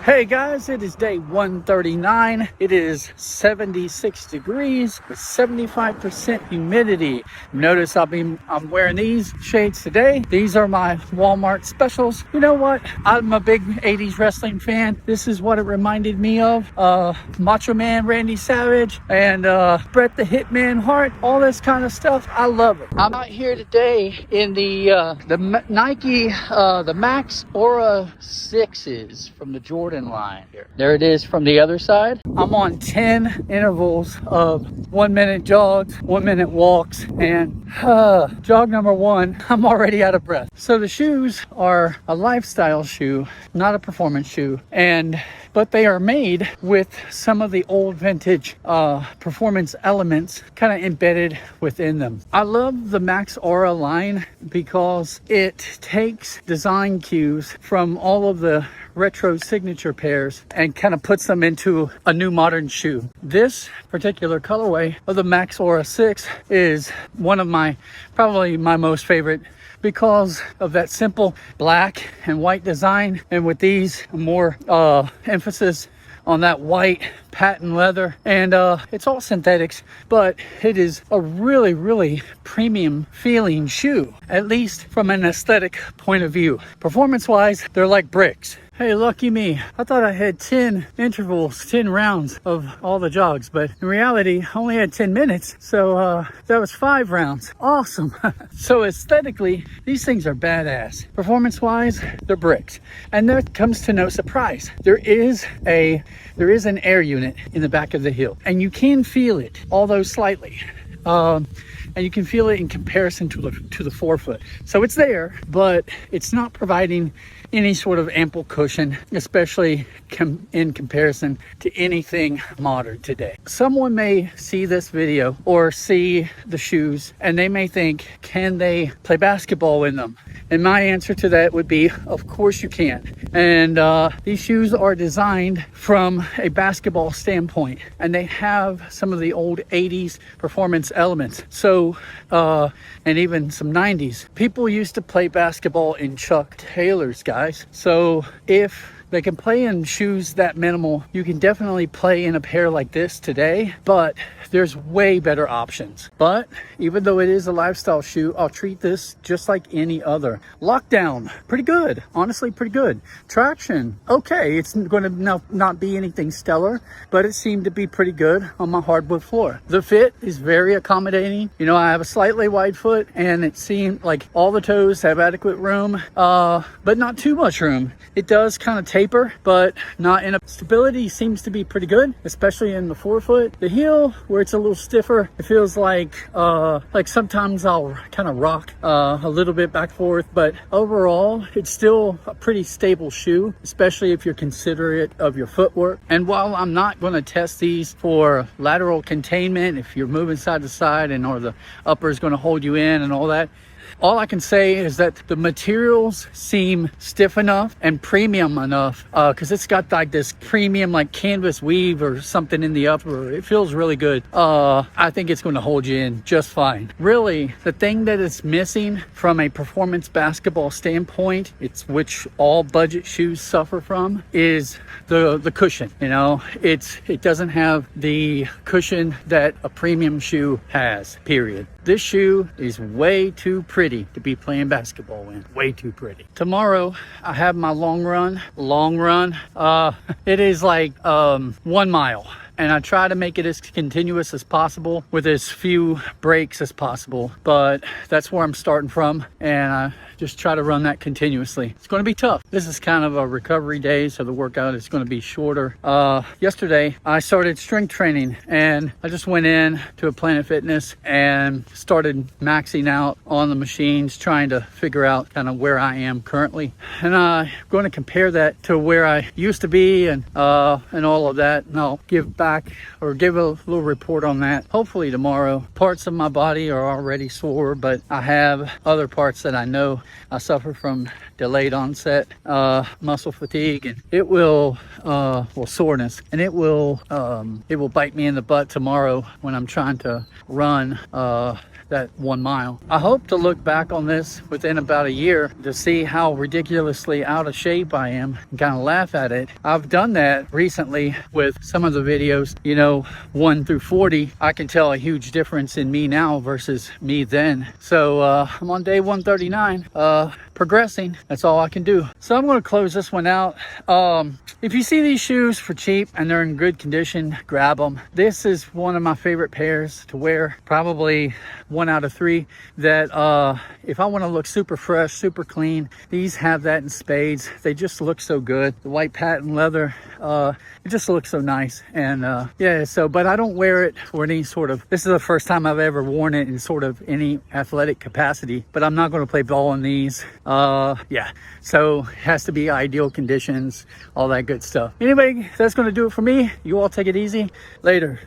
Hey guys, it is day 139. It is 76 degrees with 75% humidity. Notice I'm wearing these shades today. These are my Walmart specials. You know what? I'm a big 80s wrestling fan. This is what it reminded me of. Macho Man Randy Savage and Bret the Hitman Hart, all this kind of stuff. I love it. I'm out here today in the Nike, the Max Aura 6s from the Jordan line here. There it is from the other side. I'm on 10 intervals of 1 minute jogs, 1 minute walks, and jog number one, I'm already out of breath. So the shoes are a lifestyle shoe, not a performance shoe, but they are made with some of the old vintage performance elements kind of embedded within them. I love the Max Aura line because it takes design cues from all of the retro signature pairs and kind of puts them into a new modern shoe. This particular colorway of the Max Aura 6 is one of probably my most favorite because of that simple black and white design, and with these more emphasis on that white patent leather, and it's all synthetics, but it is a really premium feeling shoe, at least from an aesthetic point of view. Performance wise, they're like bricks. Hey, lucky me. I thought I had 10 intervals, 10 rounds of all the jogs, but in reality, I only had 10 minutes. So that was 5 rounds. Awesome. So aesthetically, these things are badass. Performance wise, they're bricks. And that comes to no surprise. There is an air unit in the back of the heel, and you can feel it, although slightly. And you can feel it in comparison to the forefoot. So it's there, but it's not providing any sort of ample cushion, especially in comparison to anything modern today. Someone may see this video or see the shoes and they may think, can they play basketball in them? And my answer to that would be, of course you can. And these shoes are designed from a basketball standpoint, and they have some of the old 80s performance elements. So, and even some 90s. People used to play basketball in Chuck Taylors, guys. So if they can play in shoes that minimal, you can definitely play in a pair like this today, but there's way better options. But even though it is a lifestyle shoe, I'll treat this just like any other. Lockdown, pretty good. Honestly, pretty good. Traction, okay. It's going to not be anything stellar, but it seemed to be pretty good on my hardwood floor. The fit is very accommodating. You know, I have a slightly wide foot, and it seemed like all the toes have adequate room, but not too much room. It does kind of taper, but not in a stability seems to be pretty good, especially in the forefoot. The heel, where it's a little stiffer, it feels like sometimes I'll kind of rock a little bit back and forth, but overall it's still a pretty stable shoe, especially if you're considerate of your footwork. And while I'm not going to test these for lateral containment, if you're moving side to side or the upper is going to hold you in and all that, all I can say is that the materials seem stiff enough and premium enough because it's got like this premium like canvas weave or something in the upper. It feels really good. I think it's going to hold you in just fine. Really, the thing that is missing from a performance basketball standpoint, it's which all budget shoes suffer from, is the cushion. You know, it doesn't have the cushion that a premium shoe has, period. This shoe is way too pretty to be playing basketball in. Way too pretty. Tomorrow, I have my long run. It is like 1 mile. And I try to make it as continuous as possible with as few breaks as possible. But that's where I'm starting from. And I just try to run that continuously. It's going to be tough. This is kind of a recovery day, so the workout is going to be shorter. Yesterday, I started strength training, and I just went in to a Planet Fitness and started maxing out on the machines, trying to figure out kind of where I am currently. And I'm going to compare that to where I used to be and all of that. And I'll give back or give a little report on that hopefully tomorrow. Parts of my body are already sore, but I have other parts that I know I suffer from delayed onset muscle fatigue, and it will soreness, and it will bite me in the butt tomorrow when I'm trying to run that 1 mile. I hope to look back on this within about a year to see how ridiculously out of shape I am and kind of laugh at it. I've done that recently with some of the videos, you know, 1 through 40. I can tell a huge difference in me now versus me then. So I'm on day 139, progressing. That's all I can do. So I'm going to close this one out. If you see these shoes for cheap and they're in good condition, grab them. This is one of my favorite pairs to wear, probably 1 out of 3 that if I want to look super fresh, super clean, these have that in spades. They just look so good. The white patent leather, it just looks so nice. And yeah, so, but I don't wear it for any sort of, this is the first time I've ever worn it in sort of any athletic capacity, but I'm not going to play ball in these. Yeah, so it has to be ideal conditions, all that good stuff. Anyway, that's going to do it for me. You all take it easy. Later.